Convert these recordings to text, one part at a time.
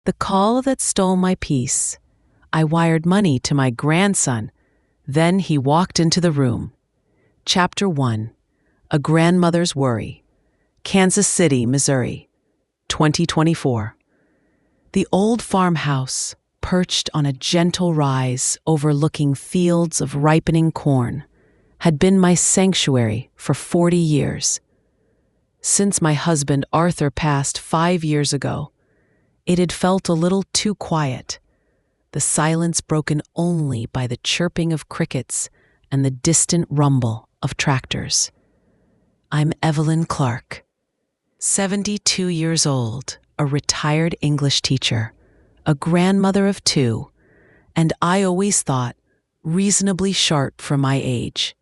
The call that stole my peace. I wired money to my grandson. Then he walked into the room. Chapter 1. A Grandmother's Worry. Kansas City, Missouri, 2024. The old farmhouse, perched on a gentle rise overlooking fields of ripening corn, had been my sanctuary for 40 years. Since my husband Arthur passed 5 years ago, it had felt a little too quiet, the silence broken only by the chirping of crickets and the distant rumble of tractors. I'm Evelyn Clarke, 72 years old, a retired English teacher, a grandmother of 2, and I always thought reasonably sharp for my age.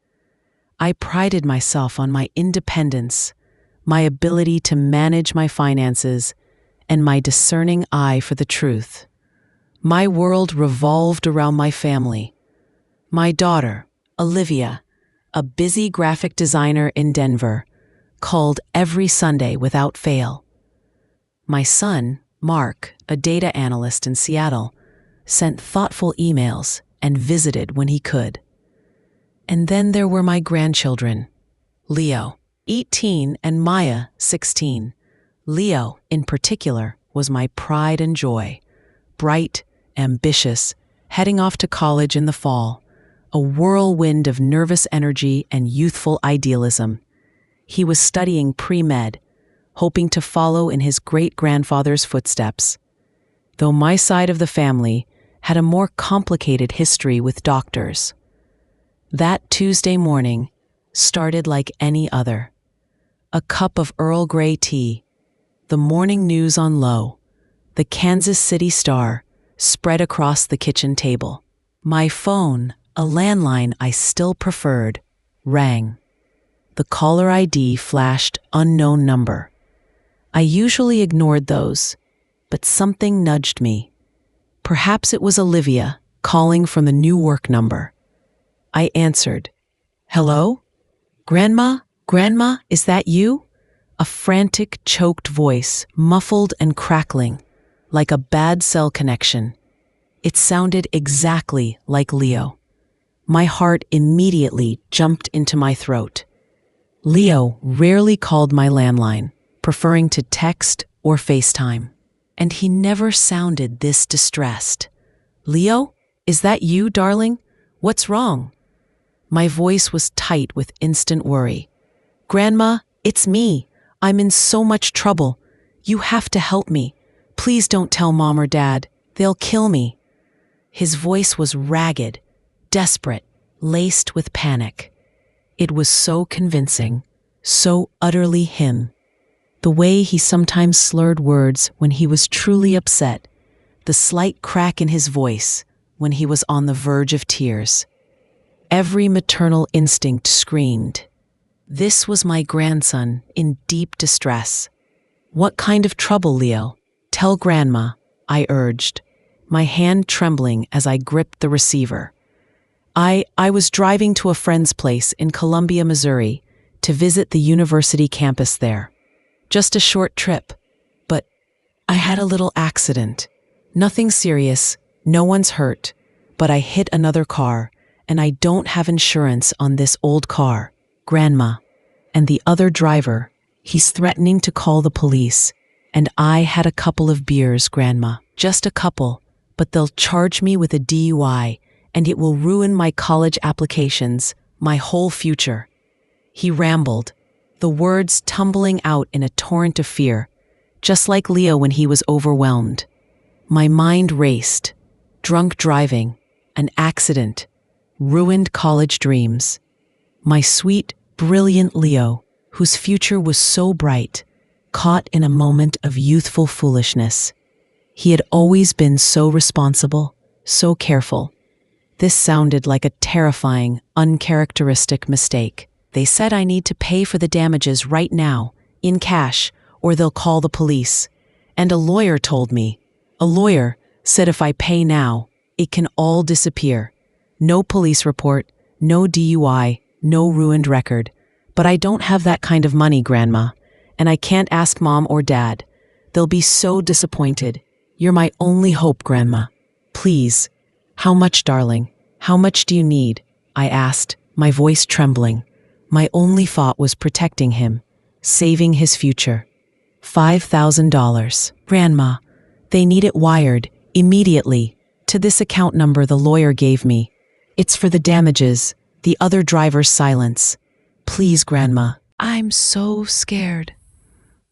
I prided myself on my independence, my ability to manage my finances, and my discerning eye for the truth. My world revolved around my family. My daughter, Olivia, a busy graphic designer in Denver, called every Sunday without fail. My son, Mark, a data analyst in Seattle, sent thoughtful emails and visited when he could. And then there were my grandchildren, Leo, 18, and Maya, 16. Leo, in particular, was my pride and joy. Bright, ambitious, heading off to college in the fall, a whirlwind of nervous energy and youthful idealism. He was studying pre-med, hoping to follow in his great-grandfather's footsteps. Though my side of the family had a more complicated history with doctors. That Tuesday morning started like any other. A cup of Earl Grey tea, the morning news on low, the Kansas City Star spread across the kitchen table. My phone, a landline I still preferred, rang. The caller ID flashed unknown number. I usually ignored those, but something nudged me. Perhaps it was Olivia calling from the new work number. I answered. Hello? Grandma? Grandma, is that you? A frantic, choked voice, muffled and crackling, like a bad cell connection. It sounded exactly like Leo. My heart immediately jumped into my throat. Leo rarely called my landline, preferring to text or FaceTime, and he never sounded this distressed. Leo, is that you, darling? What's wrong? My voice was tight with instant worry. Grandma, it's me. I'm in so much trouble. You have to help me. Please don't tell Mom or Dad. They'll kill me. His voice was ragged, desperate, laced with panic. It was so convincing, so utterly him. The way he sometimes slurred words when he was truly upset, the slight crack in his voice when he was on the verge of tears. Every maternal instinct screamed. This was my grandson in deep distress. What kind of trouble, Leo? Tell Grandma, I urged, my hand trembling as I gripped the receiver. I was driving to a friend's place in Columbia, Missouri, to visit the university campus there. Just a short trip, but I had a little accident. Nothing serious, no one's hurt, but I hit another car, and I don't have insurance on this old car. Grandma, and the other driver, he's threatening to call the police, and I had a couple of beers, Grandma, just a couple, but they'll charge me with a DUI, and it will ruin my college applications, my whole future. He rambled, the words tumbling out in a torrent of fear, just like Leo when he was overwhelmed. My mind raced. Drunk driving, an accident, ruined college dreams. My sweet, brilliant Leo, whose future was so bright, caught in a moment of youthful foolishness. He had always been so responsible, so careful. This sounded like a terrifying, uncharacteristic mistake. They said I need to pay for the damages right now, in cash, or they'll call the police. And a lawyer told me. A lawyer said if I pay now, it can all disappear. No police report, no DUI, no ruined record. But I don't have that kind of money, Grandma, and I can't ask Mom or Dad. They'll be so disappointed. You're my only hope, Grandma. Please. How much, darling? How much do you need? I asked, my voice trembling. My only thought was protecting him, saving his future. $5,000. Grandma, they need it wired, immediately, to this account number the lawyer gave me. It's for the damages, the other driver's silence. Please, Grandma. I'm so scared.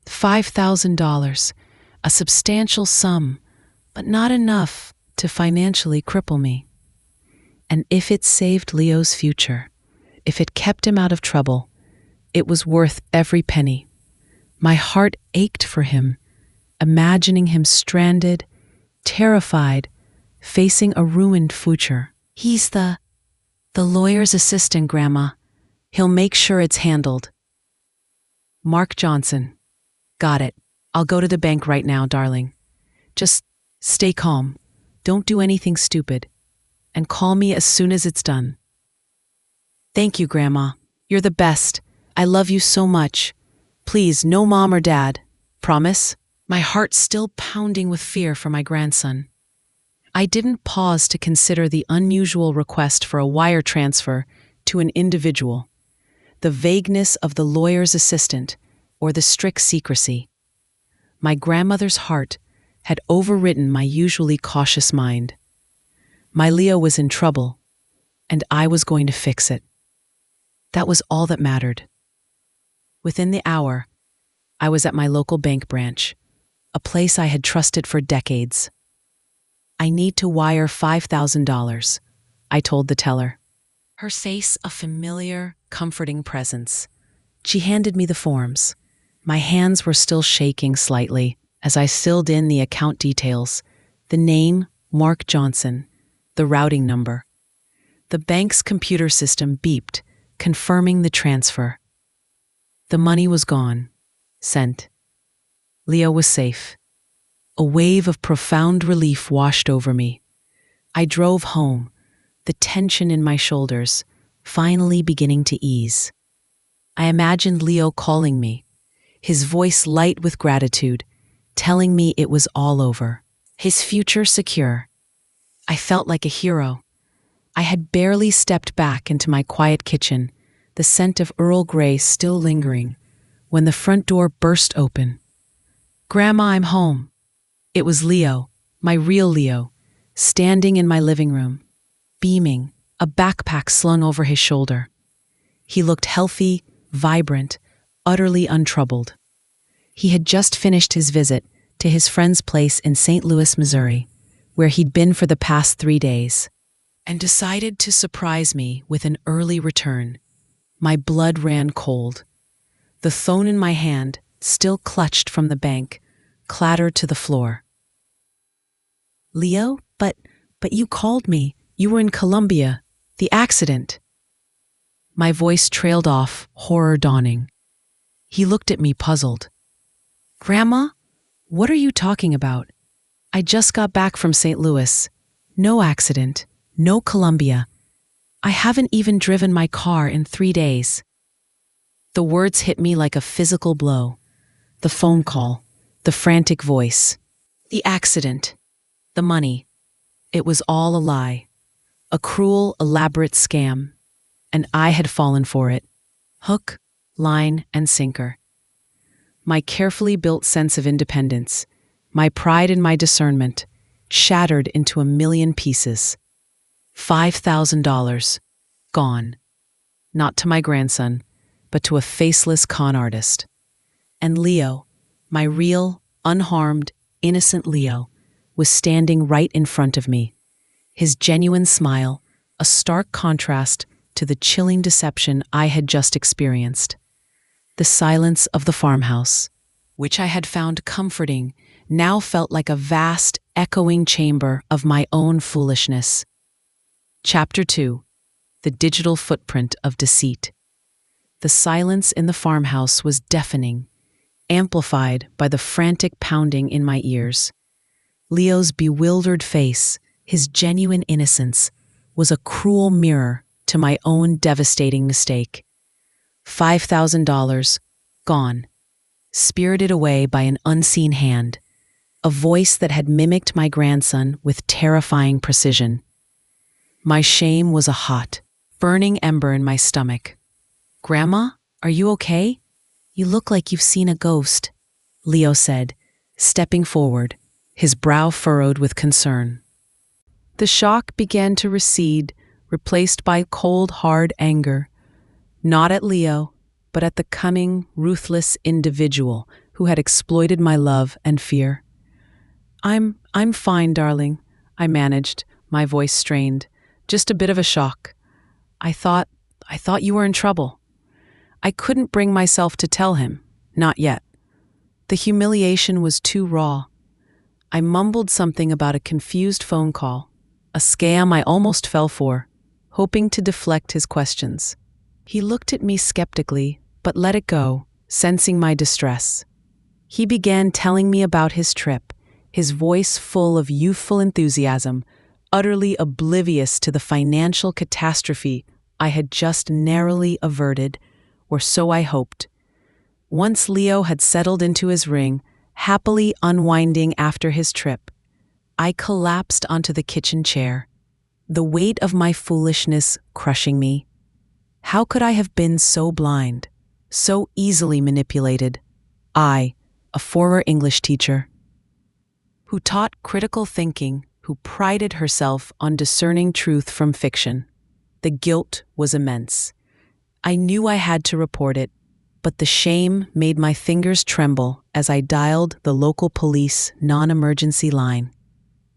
$5,000, a substantial sum, but not enough to financially cripple me. And if it saved Leo's future, if it kept him out of trouble, it was worth every penny. My heart ached for him, imagining him stranded, terrified, facing a ruined future. He's the lawyer's assistant, Grandma. He'll make sure it's handled. Mark Johnson. Got it. I'll go to the bank right now, darling. Just stay calm. Don't do anything stupid. And call me as soon as it's done. Thank you, Grandma. You're the best. I love you so much. Please, no mom or dad. Promise? My heart still pounding with fear for my grandson. I didn't pause to consider the unusual request for a wire transfer to an individual, the vagueness of the lawyer's assistant, or the strict secrecy. My grandmother's heart had overridden my usually cautious mind. My Leo was in trouble, and I was going to fix it. That was all that mattered. Within the hour, I was at my local bank branch, a place I had trusted for decades. I need to wire $5,000, I told the teller. Her face a familiar, comforting presence. She handed me the forms. My hands were still shaking slightly as I filled in the account details, the name, Mark Johnson, the routing number. The bank's computer system beeped, confirming the transfer. The money was gone. Sent. Leo was safe. A wave of profound relief washed over me. I drove home, the tension in my shoulders finally beginning to ease. I imagined Leo calling me, his voice light with gratitude, telling me it was all over, his future secure. I felt like a hero. I had barely stepped back into my quiet kitchen, the scent of Earl Grey still lingering, when the front door burst open. Grandma, I'm home. It was Leo, my real Leo, standing in my living room, beaming, a backpack slung over his shoulder. He looked healthy, vibrant, utterly untroubled. He had just finished his visit to his friend's place in St. Louis, Missouri, where he'd been for the past 3 days, and decided to surprise me with an early return. My blood ran cold. The phone in my hand, still clutched from the bank, clattered to the floor. Leo, but you called me. You were in Colombia. The accident. My voice trailed off, horror dawning. He looked at me puzzled. Grandma, what are you talking about? I just got back from St. Louis. No accident. No Colombia. I haven't even driven my car in 3 days. The words hit me like a physical blow. The phone call, the frantic voice, the accident, the money. It was all a lie, a cruel, elaborate scam, and I had fallen for it. Hook, line, and sinker. My carefully built sense of independence, my pride and my discernment, shattered into a million pieces. $5,000, gone. Not to my grandson, but to a faceless con artist. And Leo, my real, unharmed, innocent Leo, was standing right in front of me. His genuine smile, a stark contrast to the chilling deception I had just experienced. The silence of the farmhouse, which I had found comforting, now felt like a vast, echoing chamber of my own foolishness. Chapter 2. The Digital Footprint of Deceit. The silence in the farmhouse was deafening, amplified by the frantic pounding in my ears. Leo's bewildered face, his genuine innocence, was a cruel mirror to my own devastating mistake. $5,000, gone, spirited away by an unseen hand. a voice that had mimicked my grandson with terrifying precision. My shame was a hot, burning ember in my stomach. "Grandma, are you okay? You look like you've seen a ghost," Leo said, stepping forward, his brow furrowed with concern. The shock began to recede, replaced by cold, hard anger. Not at Leo, but at the cunning, ruthless individual who had exploited my love and fear. I'm fine, darling," I managed, my voice strained. "Just a bit of a shock. I thought you were in trouble." I couldn't bring myself to tell him, not yet. The humiliation was too raw. I mumbled something about a confused phone call, a scam I almost fell for, hoping to deflect his questions. He looked at me skeptically, but let it go, sensing my distress. He began telling me about his trip, his voice full of youthful enthusiasm, utterly oblivious to the financial catastrophe I had just narrowly averted, or so I hoped. Once Leo had settled into his ring, happily unwinding after his trip, I collapsed onto the kitchen chair, the weight of my foolishness crushing me. How could I have been so blind, so easily manipulated? I, a former English teacher, who taught critical thinking, who prided herself on discerning truth from fiction. The guilt was immense. I knew I had to report it, but the shame made my fingers tremble as I dialed the local police non-emergency line.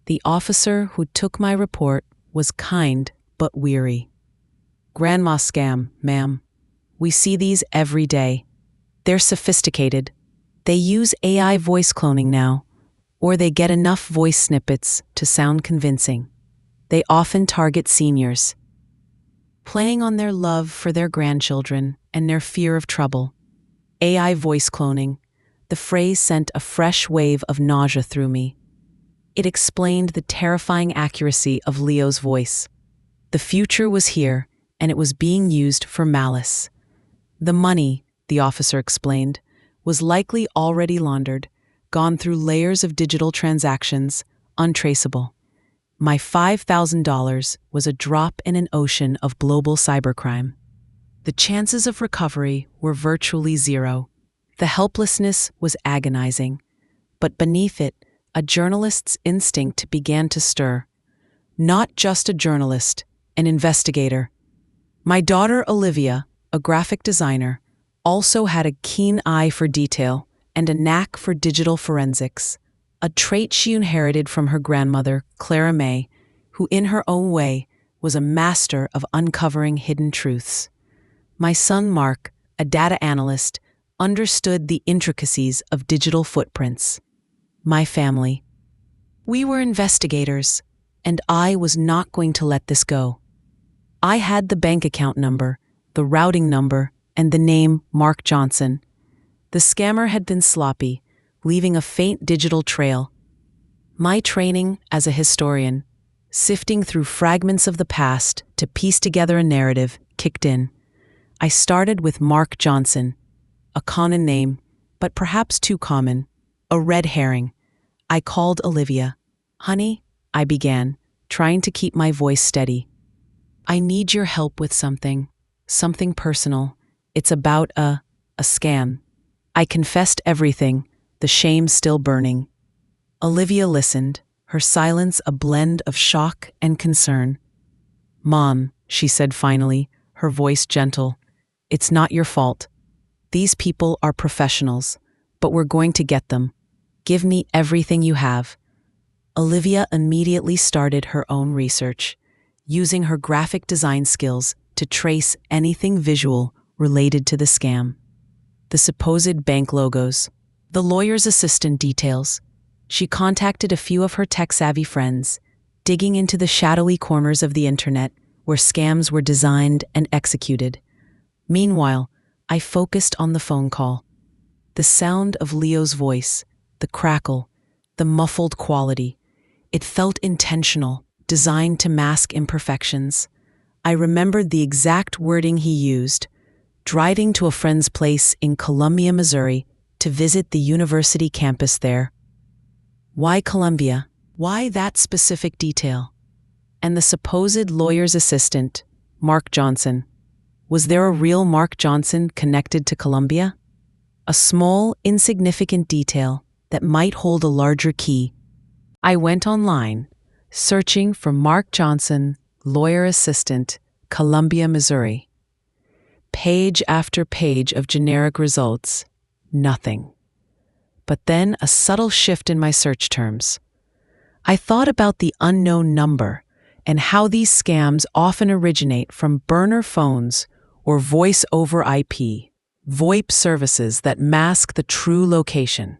The officer who took my report was kind but weary. "Grandma scam, ma'am. We see these every day. They're sophisticated. They use AI voice cloning now, or they get enough voice snippets to sound convincing. They often target seniors, playing on their love for their grandchildren and their fear of trouble. AI voice cloning." The phrase sent a fresh wave of nausea through me. It explained the terrifying accuracy of Leo's voice. The future was here, and it was being used for malice. The money, the officer explained, was likely already laundered, gone through layers of digital transactions, untraceable. My $5,000 was a drop in an ocean of global cybercrime. The chances of recovery were virtually zero. The helplessness was agonizing. But beneath it, a journalist's instinct began to stir. Not just a journalist, an investigator. My daughter Olivia, a graphic designer, also had a keen eye for detail and a knack for digital forensics, a trait she inherited from her grandmother, Clara May, who in her own way was a master of uncovering hidden truths. My son Mark, a data analyst, understood the intricacies of digital footprints. My family. We were investigators, and I was not going to let this go. I had the bank account number, the routing number, and the name Mark Johnson. The scammer had been sloppy, leaving a faint digital trail. My training as a historian, sifting through fragments of the past to piece together a narrative, kicked in. I started with Mark Johnson, a common name, but perhaps too common, a red herring. I called Olivia. "Honey," I began, trying to keep my voice steady. "I need your help with something personal. It's about a scam." I confessed everything, the shame still burning. Olivia listened, her silence a blend of shock and concern. "Mom," she said finally, her voice gentle, "it's not your fault. These people are professionals, but we're going to get them. Give me everything you have." Olivia immediately started her own research, using her graphic design skills to trace anything visual related to the scam. The supposed bank logos, the lawyer's assistant details. She contacted a few of her tech-savvy friends, digging into the shadowy corners of the internet where scams were designed and executed. Meanwhile, I focused on the phone call. The sound of Leo's voice, the crackle, the muffled quality. It felt intentional, designed to mask imperfections. I remembered the exact wording he used, driving to a friend's place in Columbia, Missouri, to visit the university campus there. Why Colombia? Why that specific detail? And the supposed lawyer's assistant, Mark Johnson. Was there a real Mark Johnson connected to Colombia? A small, insignificant detail that might hold a larger key. I went online, searching for Mark Johnson, lawyer assistant, Columbia, Missouri. Page after page of generic results, nothing. But then a subtle shift in my search terms. I thought about the unknown number and how these scams often originate from burner phones or voice over IP, VoIP services that mask the true location.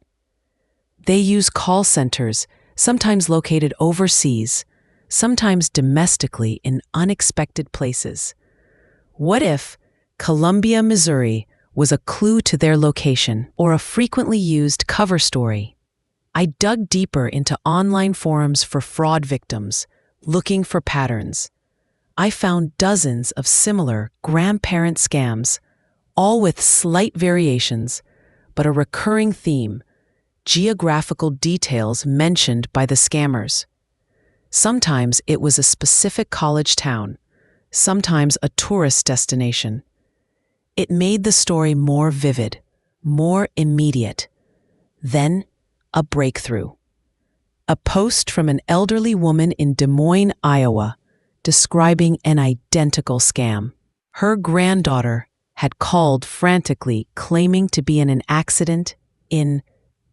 They use call centers, sometimes located overseas, sometimes domestically in unexpected places. What if Columbia, Missouri was a clue to their location or a frequently used cover story? I dug deeper into online forums for fraud victims, looking for patterns. I found dozens of similar grandparent scams, all with slight variations, but a recurring theme: geographical details mentioned by the scammers. Sometimes it was a specific college town, sometimes a tourist destination. It made the story more vivid, more immediate. Then, a breakthrough. A post from an elderly woman in Des Moines, Iowa, describing an identical scam. Her granddaughter had called frantically, claiming to be in an accident in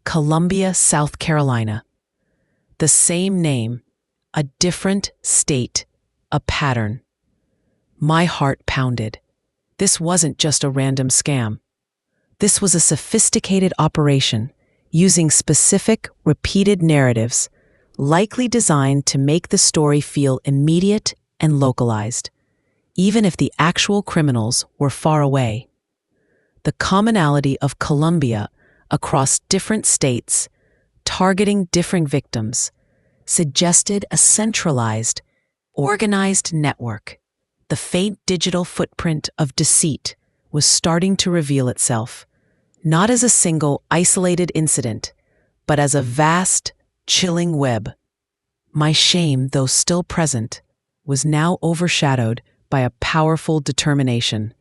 Columbia, South Carolina. The same name, a different state, a pattern. My heart pounded. This wasn't just a random scam. This was a sophisticated operation using specific, repeated narratives, likely designed to make the story feel immediate and localized, even if the actual criminals were far away. The commonality of Colombia across different states, targeting different victims, suggested a centralized, organized network. The faint digital footprint of deceit was starting to reveal itself, not as a single, isolated incident, but as a vast, chilling web. My shame, though still present, was now overshadowed by a powerful determination.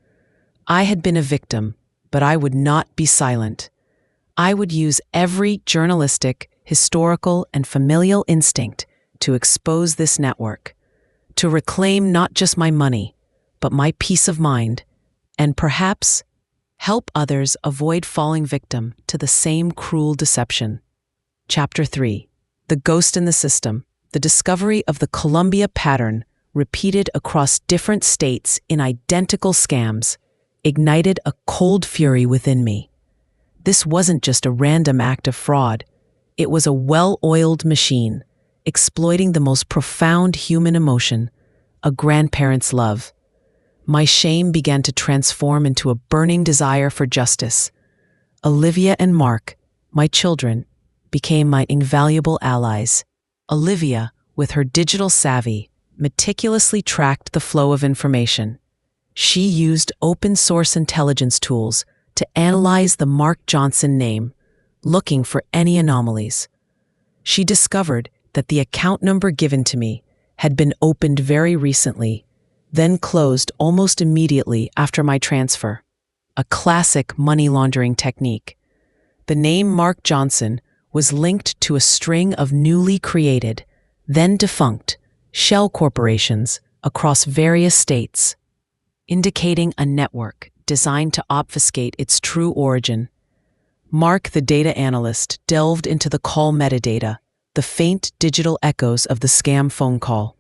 I had been a victim, but I would not be silent. I would use every journalistic, historical, and familial instinct to expose this network, to reclaim not just my money, but my peace of mind, and perhaps help others avoid falling victim to the same cruel deception. Chapter 3. The Ghost in the System. The discovery of the Columbia pattern, repeated across different states in identical scams, ignited a cold fury within me. This wasn't just a random act of fraud. It was a well-oiled machine, exploiting the most profound human emotion, a grandparent's love. My shame began to transform into a burning desire for justice. Olivia and Mark, my children, became my invaluable allies. Olivia, with her digital savvy, meticulously tracked the flow of information. She used open-source intelligence tools to analyze the Mark Johnson name, looking for any anomalies. She discovered that the account number given to me had been opened very recently, then closed almost immediately after my transfer. A classic money laundering technique. The name Mark Johnson was linked to a string of newly created, then defunct, shell corporations across various states, indicating a network designed to obfuscate its true origin. Mark, the data analyst, delved into the call metadata, the faint digital echoes of the scam phone call.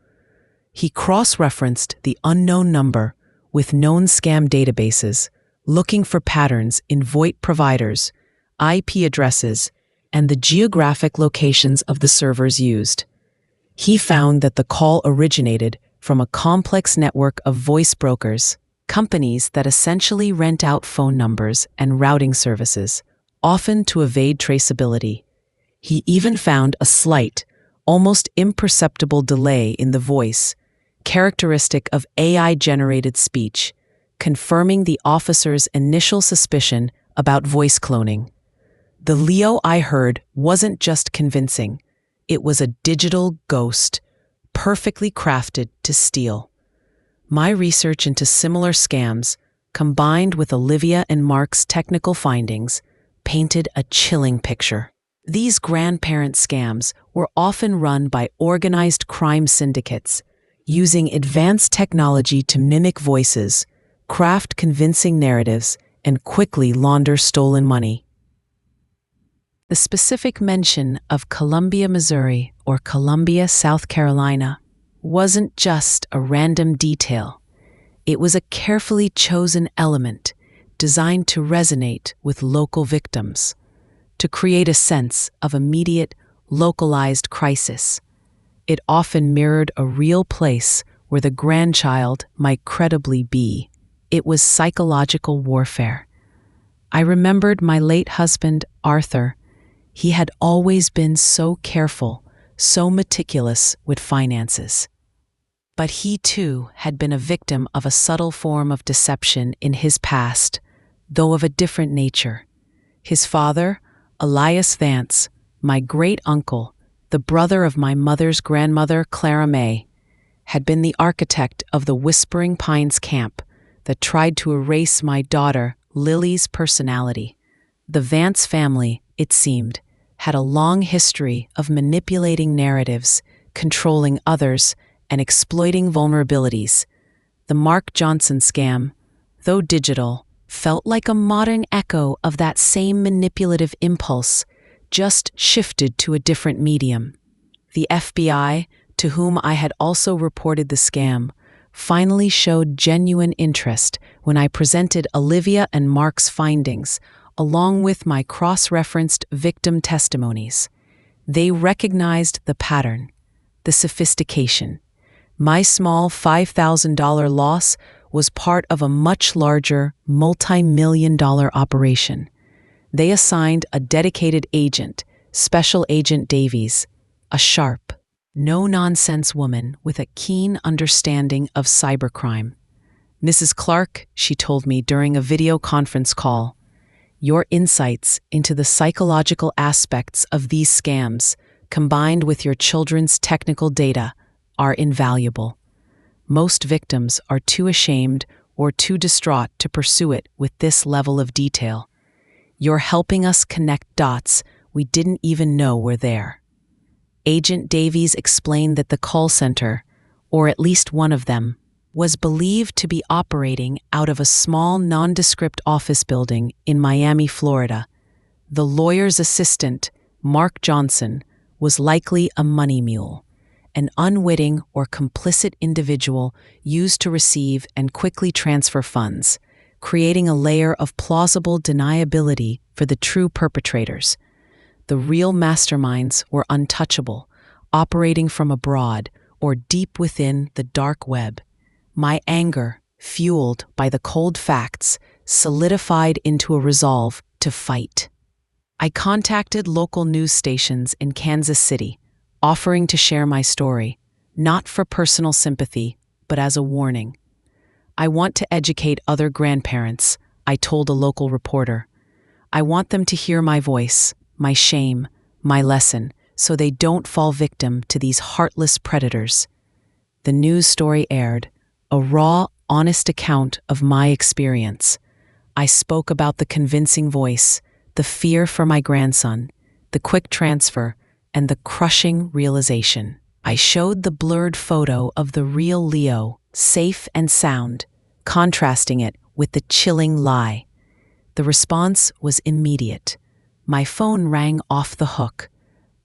He cross-referenced the unknown number with known scam databases, looking for patterns in VoIP providers, IP addresses, and the geographic locations of the servers used. He found that the call originated from a complex network of voice brokers, companies that essentially rent out phone numbers and routing services, often to evade traceability. He even found a slight, almost imperceptible delay in the voice, characteristic of AI-generated speech, confirming the officer's initial suspicion about voice cloning. The Leo I heard wasn't just convincing, It was a digital ghost, perfectly crafted to steal. My research into similar scams, combined with Olivia and Mark's technical findings, painted a chilling picture. These grandparent scams were often run by organized crime syndicates, using advanced technology to mimic voices, craft convincing narratives, and quickly launder stolen money. The specific mention of Columbia, Missouri, or Columbia, South Carolina, wasn't just a random detail. It was a carefully chosen element designed to resonate with local victims, to create a sense of immediate, localized crisis. It often mirrored a real place where the grandchild might credibly be. It was psychological warfare. I remembered my late husband, Arthur. He had always been so careful, so meticulous with finances. But he too had been a victim of a subtle form of deception in his past, though of a different nature. His father, Elias Vance, my great-uncle, the brother of my mother's grandmother, Clara May, had been the architect of the Whispering Pines camp that tried to erase my daughter, Lily's personality. The Vance family, it seemed, had a long history of manipulating narratives, controlling others, and exploiting vulnerabilities. The Mark Johnson scam, though digital, felt like a modern echo of that same manipulative impulse, just shifted to a different medium. The FBI, to whom I had also reported the scam, finally showed genuine interest when I presented Olivia and Mark's findings, along with my cross-referenced victim testimonies. They recognized the pattern, the sophistication. My small $5,000 loss was part of a much larger, multi-million-dollar operation. They assigned a dedicated agent, Special Agent Davies, a sharp, no-nonsense woman with a keen understanding of cybercrime. "Mrs. Clarke," she told me during a video conference call, "your insights into the psychological aspects of these scams, combined with your children's technical data, are invaluable. Most victims are too ashamed or too distraught to pursue it with this level of detail. You're helping us connect dots we didn't even know were there." Agent Davies explained that the call center, or at least one of them, was believed to be operating out of a small nondescript office building in Miami, Florida. The lawyer's assistant, Mark Johnson, was likely a money mule, an unwitting or complicit individual used to receive and quickly transfer funds, creating a layer of plausible deniability for the true perpetrators. The real masterminds were untouchable, operating from abroad or deep within the dark web. My anger, fueled by the cold facts, solidified into a resolve to fight. I contacted local news stations in Kansas City, offering to share my story, not for personal sympathy, but as a warning. "I want to educate other grandparents," I told a local reporter. "I want them to hear my voice, my shame, my lesson, so they don't fall victim to these heartless predators." The news story aired, a raw, honest account of my experience. I spoke about the convincing voice, the fear for my grandson, the quick transfer, and the crushing realization. I showed the blurred photo of the real Leo, safe and sound, contrasting it with the chilling lie. The response was immediate. My phone rang off the hook.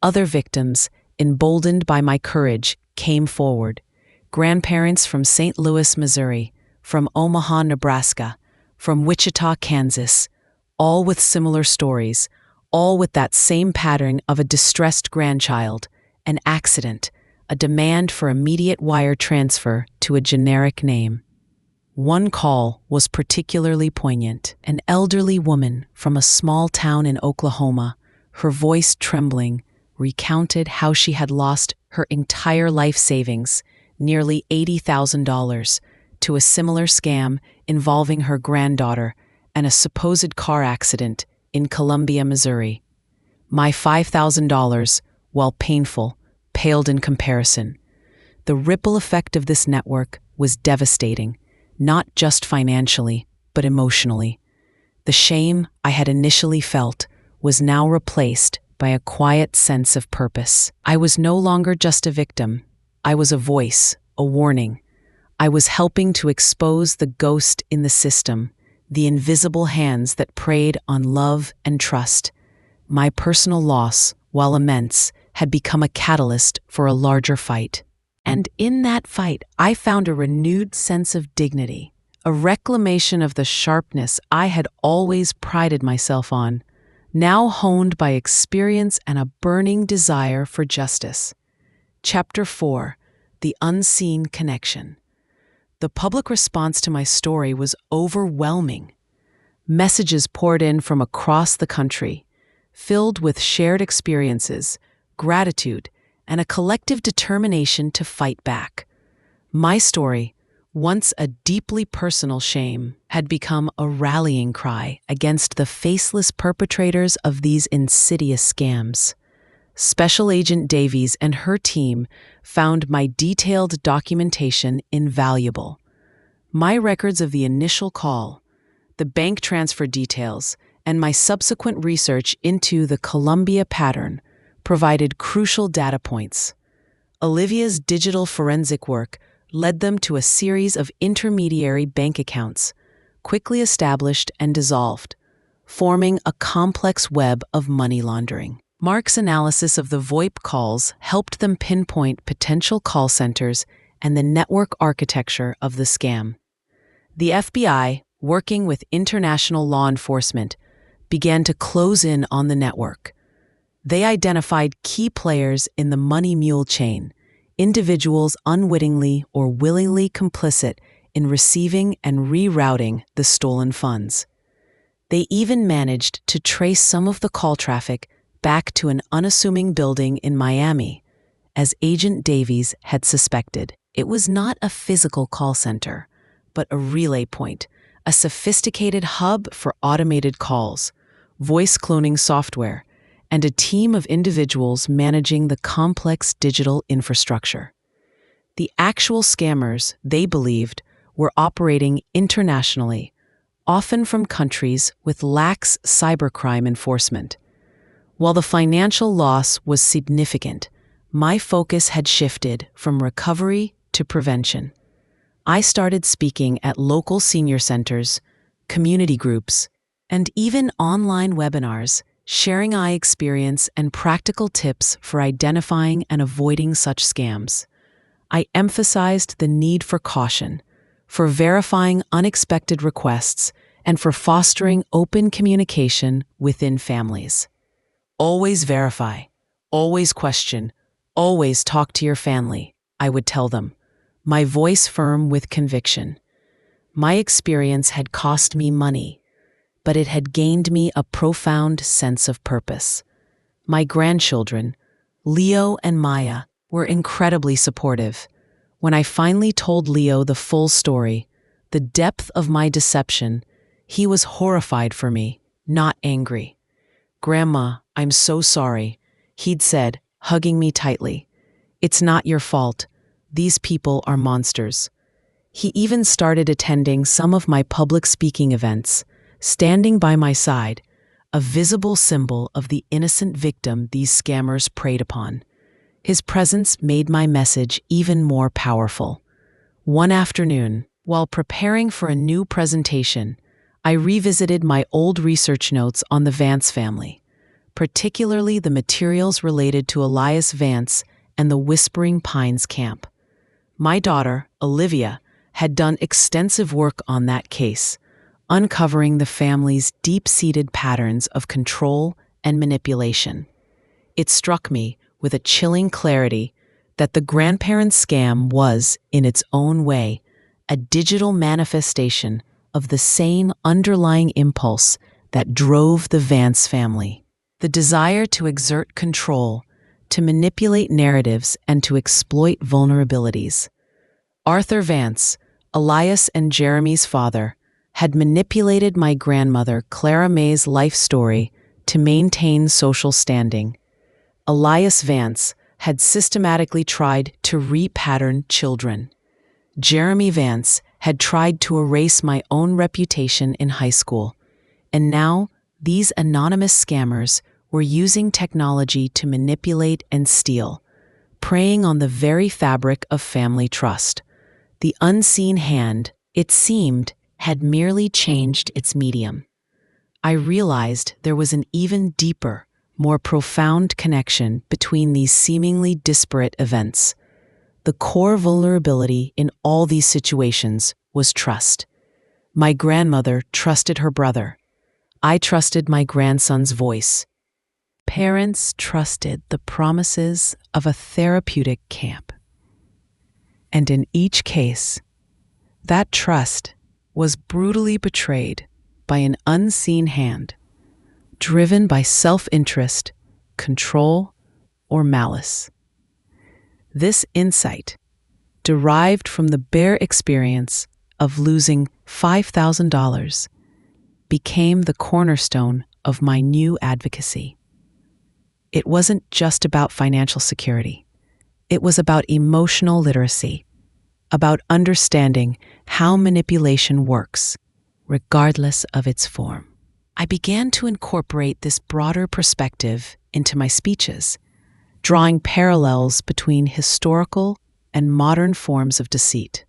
Other victims, emboldened by my courage, came forward. Grandparents from St. Louis, Missouri, from Omaha, Nebraska, from Wichita, Kansas, all with similar stories, all with that same pattern of a distressed grandchild, an accident, a demand for immediate wire transfer to a generic name. One call was particularly poignant. An elderly woman from a small town in Oklahoma, her voice trembling, recounted how she had lost her entire life savings, nearly $80,000, to a similar scam involving her granddaughter and a supposed car accident in Columbia, Missouri. My $5,000 while painful, paled in comparison. The ripple effect of this network was devastating, not just financially, but emotionally. The shame I had initially felt was now replaced by a quiet sense of purpose. I was no longer just a victim. I was a voice, a warning. I was helping to expose the ghost in the system, the invisible hands that preyed on love and trust. My personal loss, while immense, had become a catalyst for a larger fight. And in that fight, I found a renewed sense of dignity, a reclamation of the sharpness I had always prided myself on, now honed by experience and a burning desire for justice. Chapter 4: The Unseen Connection. The public response to my story was overwhelming. Messages poured in from across the country, filled with shared experiences, gratitude, and a collective determination to fight back. My story, once a deeply personal shame, had become a rallying cry against the faceless perpetrators of these insidious scams. Special Agent Davies and her team found my detailed documentation invaluable. My records of the initial call, the bank transfer details, and my subsequent research into the Columbia pattern provided crucial data points. Olivia's digital forensic work led them to a series of intermediary bank accounts, quickly established and dissolved, forming a complex web of money laundering. Mark's analysis of the VoIP calls helped them pinpoint potential call centers and the network architecture of the scam. The FBI, working with international law enforcement, began to close in on the network. They identified key players in the money mule chain, individuals unwittingly or willingly complicit in receiving and rerouting the stolen funds. They even managed to trace some of the call traffic back to an unassuming building in Miami, as Agent Davies had suspected. It was not a physical call center, but a relay point, a sophisticated hub for automated calls, voice cloning software, and a team of individuals managing the complex digital infrastructure. The actual scammers, they believed, were operating internationally, often from countries with lax cybercrime enforcement. While the financial loss was significant, my focus had shifted from recovery to prevention. I started speaking at local senior centers, community groups, and even online webinars, sharing my experience and practical tips for identifying and avoiding such scams. I emphasized the need for caution, for verifying unexpected requests, and for fostering open communication within families. Always verify, always question, always talk to your family, I would tell them, my voice firm with conviction. My experience had cost me money, but it had gained me a profound sense of purpose. My grandchildren, Leo and Maya, were incredibly supportive. When I finally told Leo the full story, the depth of my deception, he was horrified for me, not angry. "Grandma, I'm so sorry," he'd said, hugging me tightly. "It's not your fault. These people are monsters." He even started attending some of my public speaking events, standing by my side, a visible symbol of the innocent victim these scammers preyed upon. His presence made my message even more powerful. One afternoon, while preparing for a new presentation, I revisited my old research notes on the Vance family, particularly the materials related to Elias Vance and the Whispering Pines camp. My daughter, Olivia, had done extensive work on that case, uncovering the family's deep-seated patterns of control and manipulation. It struck me with a chilling clarity that the Grandparent scam was, in its own way, a digital manifestation of the same underlying impulse that drove the Vance family. The desire to exert control, to manipulate narratives, and to exploit vulnerabilities. Arthur Vance, Elias and Jeremy's father, had manipulated my grandmother Clara May's life story to maintain social standing. Elias Vance had systematically tried to repattern children. Jeremy Vance had tried to erase my own reputation in high school. And now, these anonymous scammers were using technology to manipulate and steal, preying on the very fabric of family trust. The unseen hand, it seemed, had merely changed its medium. I realized there was an even deeper, more profound connection between these seemingly disparate events. The core vulnerability in all these situations was trust. My grandmother trusted her brother. I trusted my grandson's voice. Parents trusted the promises of a therapeutic camp. And in each case, that trust was brutally betrayed by an unseen hand, driven by self-interest, control, or malice. This insight, derived from the bare experience of losing $5,000, became the cornerstone of my new advocacy. It wasn't just about financial security. It was about emotional literacy, about understanding how manipulation works, regardless of its form. I began to incorporate this broader perspective into my speeches, drawing parallels between historical and modern forms of deceit.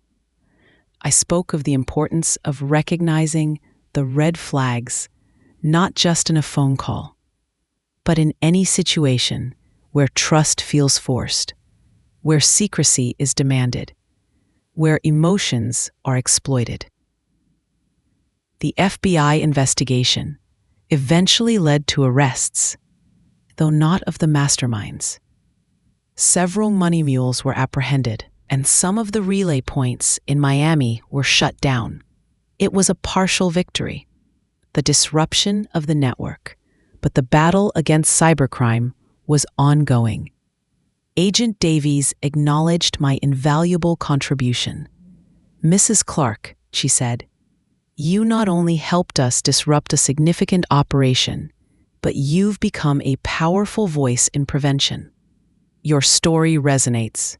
I spoke of the importance of recognizing the red flags, not just in a phone call, but in any situation where trust feels forced, where secrecy is demanded, where emotions are exploited. The FBI investigation eventually led to arrests, though not of the masterminds. Several money mules were apprehended, and some of the relay points in Miami were shut down. It was a partial victory, the disruption of the network, but the battle against cybercrime was ongoing. Agent Davies acknowledged my invaluable contribution. "Mrs. Clarke," she said, "you not only helped us disrupt a significant operation, but you've become a powerful voice in prevention. Your story resonates."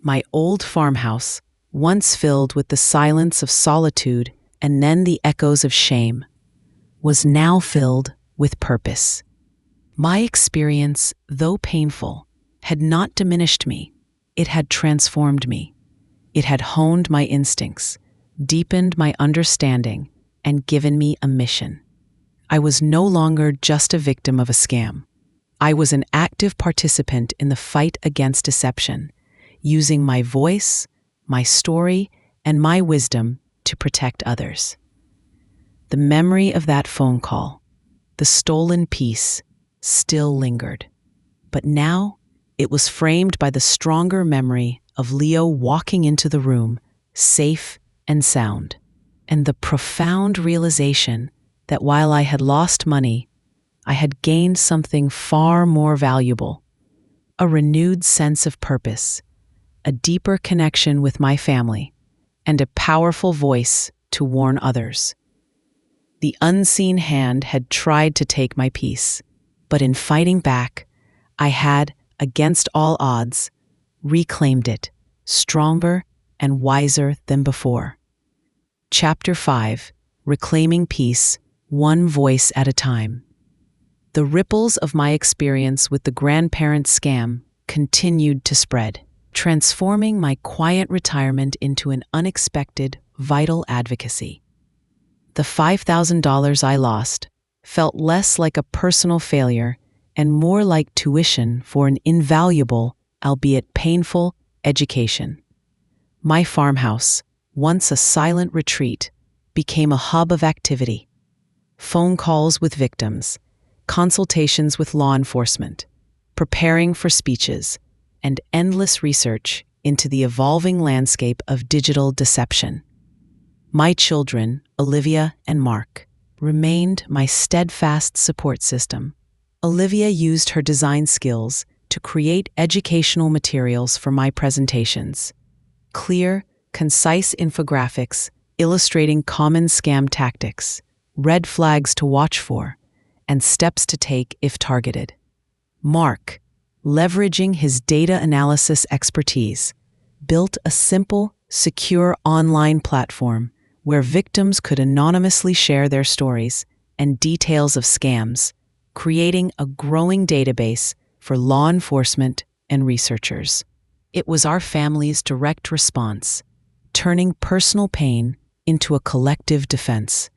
My old farmhouse, once filled with the silence of solitude and then the echoes of shame, was now filled with purpose. My experience, though painful, had not diminished me. It had transformed me. It had honed my instincts, deepened my understanding, and given me a mission. I was no longer just a victim of a scam. I was an active participant in the fight against deception, using my voice, my story, and my wisdom to protect others. The memory of that phone call, the stolen peace, still lingered. But now it was framed by the stronger memory of Leo walking into the room, safe and sound, and the profound realization that while I had lost money, I had gained something far more valuable: a renewed sense of purpose, a deeper connection with my family, and a powerful voice to warn others. The unseen hand had tried to take my peace, but in fighting back, I had, against all odds, reclaimed it, stronger and wiser than before. Chapter 5: Reclaiming Peace, One Voice at a Time. The ripples of my experience with the Grandparent scam continued to spread, transforming my quiet retirement into an unexpected, vital advocacy. The $5,000 I lost felt less like a personal failure and more like tuition for an invaluable, albeit painful, education. My farmhouse, once a silent retreat, became a hub of activity. Phone calls with victims, consultations with law enforcement, preparing for speeches, and endless research into the evolving landscape of digital deception. My children, Olivia and Mark, remained my steadfast support system. Olivia used her design skills to create educational materials for my presentations. Clear, concise infographics illustrating common scam tactics, red flags to watch for, and steps to take if targeted. Mark leveraging his data analysis expertise, built a simple, secure online platform where victims could anonymously share their stories and details of scams, creating a growing database for law enforcement and researchers. It was our family's direct response, turning personal pain into a collective defense.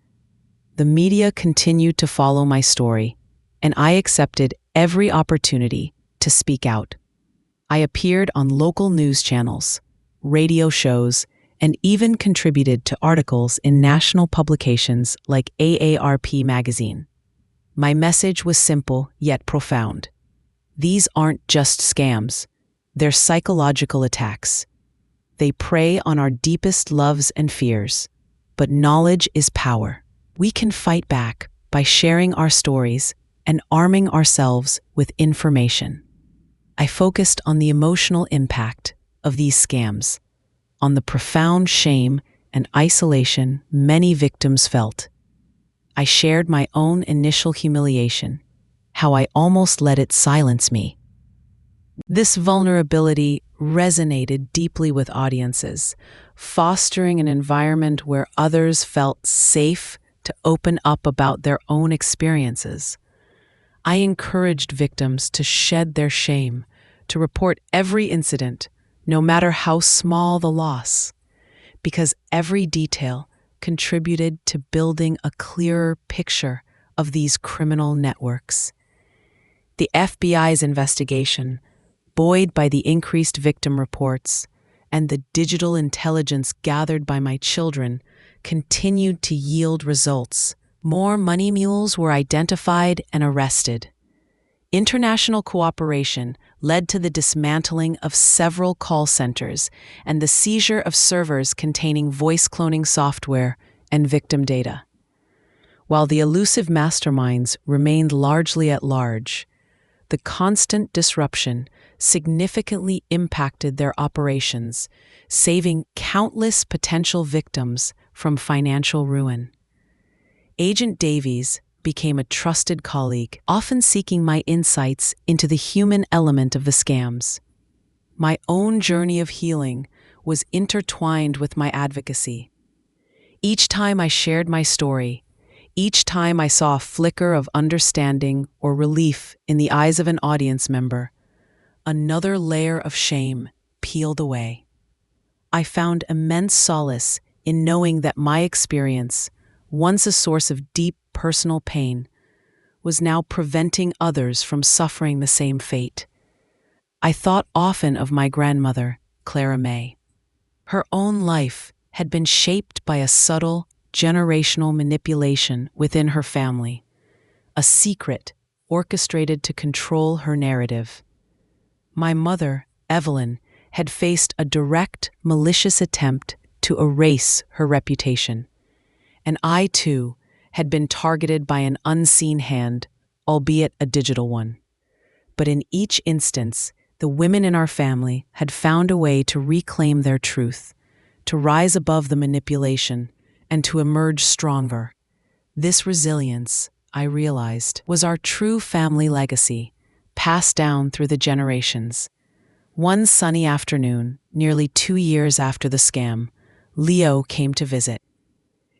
The media continued to follow my story, and I accepted every opportunity to speak out. I appeared on local news channels, radio shows, and even contributed to articles in national publications like AARP magazine. My message was simple yet profound. These aren't just scams, they're psychological attacks. They prey on our deepest loves and fears. But knowledge is power. We can fight back by sharing our stories and arming ourselves with information. I focused on the emotional impact of these scams, on the profound shame and isolation many victims felt. I shared my own initial humiliation, how I almost let it silence me. This vulnerability resonated deeply with audiences, fostering an environment where others felt safe to open up about their own experiences. I encouraged victims to shed their shame, to report every incident, no matter how small the loss, because every detail contributed to building a clearer picture of these criminal networks. The FBI's investigation, buoyed by the increased victim reports and the digital intelligence gathered by my children, continued to yield results. More money mules were identified and arrested. International cooperation led to the dismantling of several call centers and the seizure of servers containing voice cloning software and victim data. While the elusive masterminds remained largely at large, the constant disruption significantly impacted their operations, saving countless potential victims from financial ruin. Agent Davies became a trusted colleague, often seeking my insights into the human element of the scams. My own journey of healing was intertwined with my advocacy. Each time I shared my story, each time I saw a flicker of understanding or relief in the eyes of an audience member, another layer of shame peeled away. I found immense solace in knowing that my experience, once a source of deep personal pain, was now preventing others from suffering the same fate. I thought often of my grandmother, Clara May. Her own life had been shaped by a subtle, generational manipulation within her family, a secret orchestrated to control her narrative. My mother, Evelyn, had faced a direct, malicious attempt to erase her reputation. And I, too, had been targeted by an unseen hand, albeit a digital one. But in each instance, the women in our family had found a way to reclaim their truth, to rise above the manipulation, and to emerge stronger. This resilience, I realized, was our true family legacy, passed down through the generations. One sunny afternoon, nearly 2 years after the scam, Leo came to visit.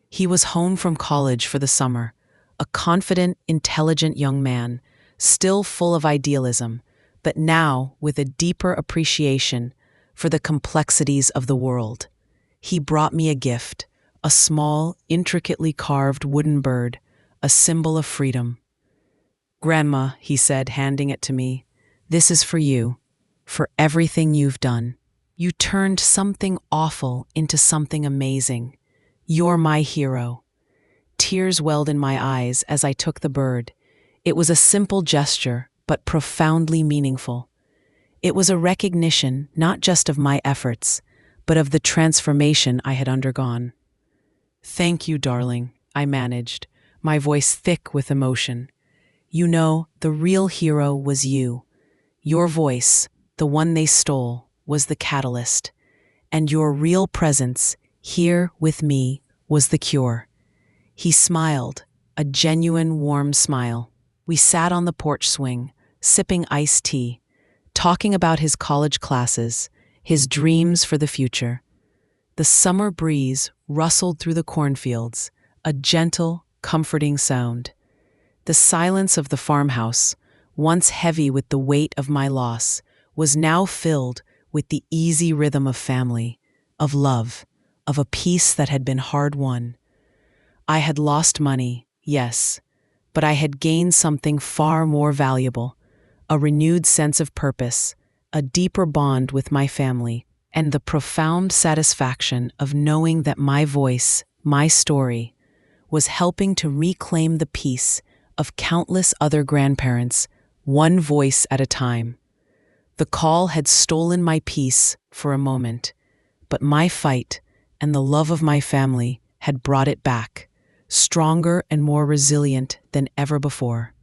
He was home from college for the summer, a confident, intelligent young man, still full of idealism, but now with a deeper appreciation for the complexities of the world. He brought me a gift, a small, intricately carved wooden bird, a symbol of freedom. "Grandma," he said, handing it to me, "this is for you, for everything you've done. You turned something awful into something amazing. You're my hero." Tears welled in my eyes as I took the bird. It was a simple gesture, but profoundly meaningful. It was a recognition not just of my efforts, but of the transformation I had undergone. "Thank you, darling," I managed, my voice thick with emotion. "You know, the real hero was you. Your voice, the one they stole, was the catalyst. And your real presence, here with me, was the cure." He smiled, a genuine warm smile. We sat on the porch swing, sipping iced tea, talking about his college classes, his dreams for the future. The summer breeze rustled through the cornfields, a gentle, comforting sound. The silence of the farmhouse, once heavy with the weight of my loss, was now filled with the easy rhythm of family, of love, of a peace that had been hard won. I had lost money, yes, but I had gained something far more valuable, a renewed sense of purpose, a deeper bond with my family, and the profound satisfaction of knowing that my voice, my story, was helping to reclaim the peace of countless other grandparents, one voice at a time. The call had stolen my peace for a moment, but my fight and the love of my family had brought it back, stronger and more resilient than ever before.